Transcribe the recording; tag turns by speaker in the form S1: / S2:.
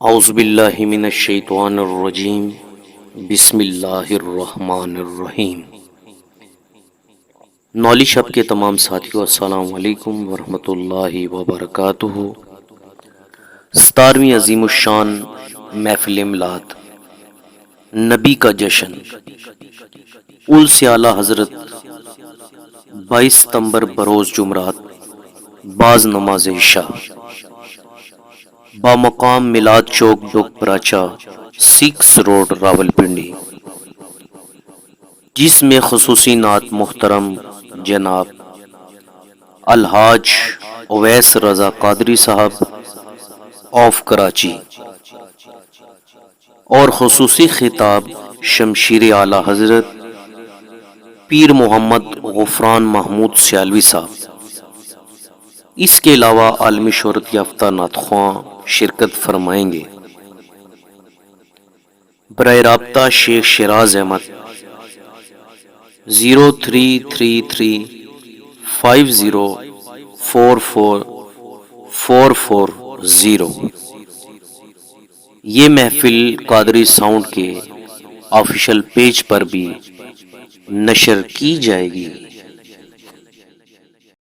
S1: اعوذ باللہ من الشیطان الرجیم بسم اللہ الرحمن الرحیم۔ نالج ہب کے تمام ساتھیوں السلام علیکم ورحمۃ اللہ وبرکاتہ۔ 17ویں عظیم الشان محفل میلاد نبی کا جشن اول سے اعلیٰ حضرت 22 ستمبر بروز جمعرات بعد نماز عشاء بامقام میلاد چوک ڈوک پراچا 6 روڈ راولپنڈی، جس میں خصوصی نعت محترم جناب الحاج اویس رضا قادری صاحب آف کراچی اور خصوصی خطاب شمشیر اعلیٰ حضرت پیر محمد غفران محمود سیالوی صاحب۔ اس کے علاوہ عالمی شہرت یافتہ نعت خواں شرکت فرمائیں گے۔ براہ رابطہ شیخ شیراز احمد 0333504440۔ یہ محفل قادری ساؤنڈ کے آفیشیل پیج پر بھی نشر کی جائے گی۔